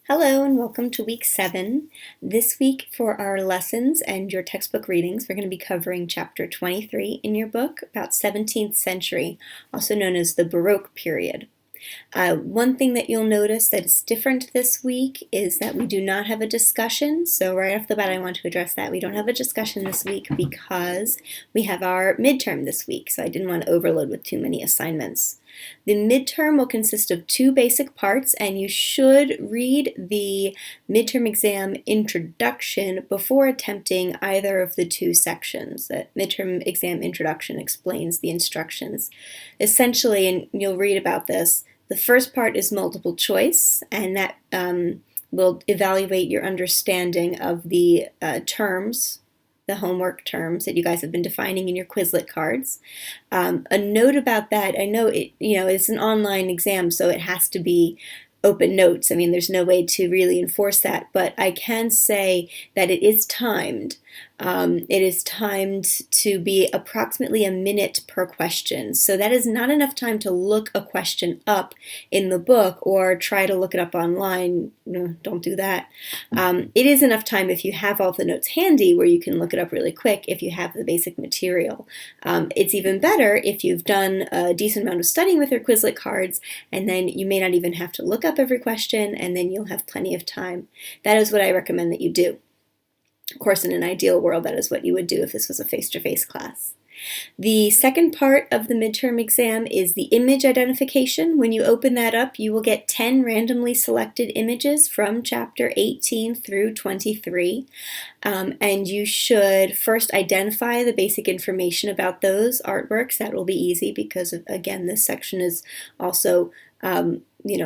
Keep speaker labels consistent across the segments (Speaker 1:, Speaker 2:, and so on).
Speaker 1: Hello and welcome to week 7. This week for our lessons and your textbook readings, we're going to be covering chapter 23 in your book about 17th century, also known as the Baroque period. One thing that you'll notice that is different this week is that we do not have a discussion. So right off the bat, I want to address that. We don't have a discussion this week because we have our midterm this week. So I didn't want to overload with too many assignments. The midterm will consist of 2 basic parts, and you should read the midterm exam introduction before attempting either of the 2 sections. The midterm exam introduction explains the instructions. Essentially, and you'll read about this, the first part is multiple choice, and that will evaluate your understanding of the terms, the homework terms that you guys have been defining in your Quizlet cards. A note about that, I know it's an online exam, so it has to be open notes. I mean, there's no way to really enforce that, but I can say that it is timed. It is timed to be approximately a minute per question. So that is not enough time to look a question up in the book or try to look it up online. No, don't do that. It is enough time if you have all the notes handy where you can look it up really quick if you have the basic material. It's even better if you've done a decent amount of studying with your Quizlet cards, and then you may not even have to look up every question, and then you'll have plenty of time. That is what I recommend that you do. Of course, in an ideal world, that is what you would do if this was a face-to-face class. The second part of the midterm exam is the image identification. When you open that up, you will get 10 randomly selected images from chapter 18 through 23. And you should first identify the basic information about those artworks. That will be easy because, again, this section is also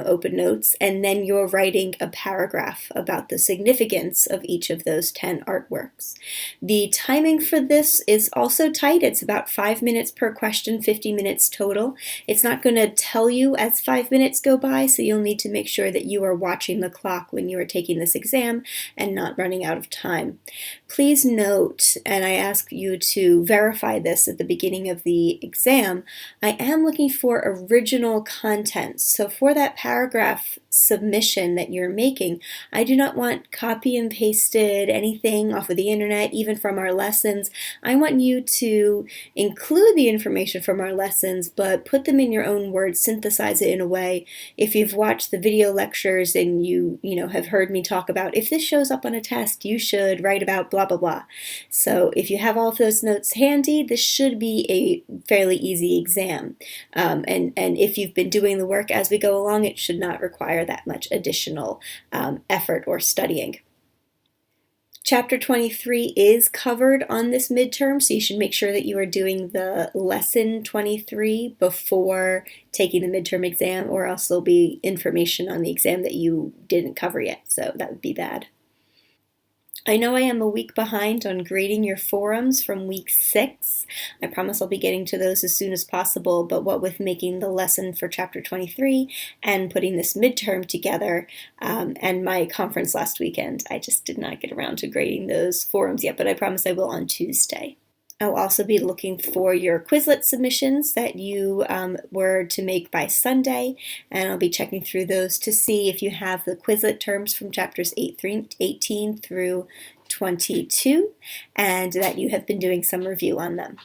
Speaker 1: open notes, and then you're writing a paragraph about the significance of each of those 10 artworks. The timing for this is also tight. It's about 5 minutes per question, 50 minutes total. It's not going to tell you as 5 minutes go by, so you'll need to make sure that you are watching the clock when you are taking this exam and not running out of time. Please note, and I ask you to verify this at the beginning of the exam, I am looking for original content. So for that paragraph submission that you're making, I do not want copy and pasted anything off of the internet, even from our lessons. I want you to include the information from our lessons, but put them in your own words, synthesize it in a way. If you've watched the video lectures and you have heard me talk about, if this shows up on a test, you should write about blah, blah, blah. So if you have all of those notes handy, this should be a fairly easy exam. And if you've been doing the work as we go along, it should not require that much additional effort or studying. Chapter 23 is covered on this midterm, so you should make sure that you are doing the lesson 23 before taking the midterm exam, or else there'll be information on the exam that you didn't cover yet, so that would be bad. I know I am a week behind on grading your forums from week 6. I promise I'll be getting to those as soon as possible, but what with making the lesson for chapter 23 and putting this midterm together and my conference last weekend, I just did not get around to grading those forums yet, but I promise I will on Tuesday. I'll also be looking for your Quizlet submissions that you were to make by Sunday, and I'll be checking through those to see if you have the Quizlet terms from chapters 18 through 22, and that you have been doing some review on them.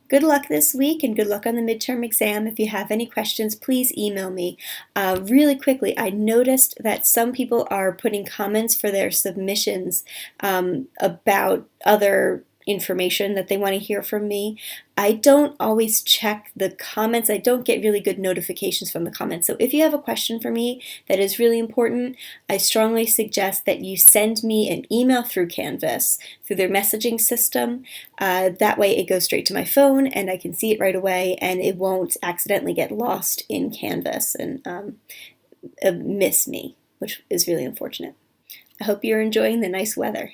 Speaker 1: Good luck this week, and good luck on the midterm exam. If you have any questions, please email me. Really quickly, I noticed that some people are putting comments for their submissions about other information that they want to hear from me. I don't always check the comments. I don't get really good notifications from the comments. So if you have a question for me that is really important, I strongly suggest that you send me an email through Canvas, through their messaging system. That way it goes straight to my phone and I can see it right away, and it won't accidentally get lost in Canvas and miss me, which is really unfortunate. I hope you're enjoying the nice weather.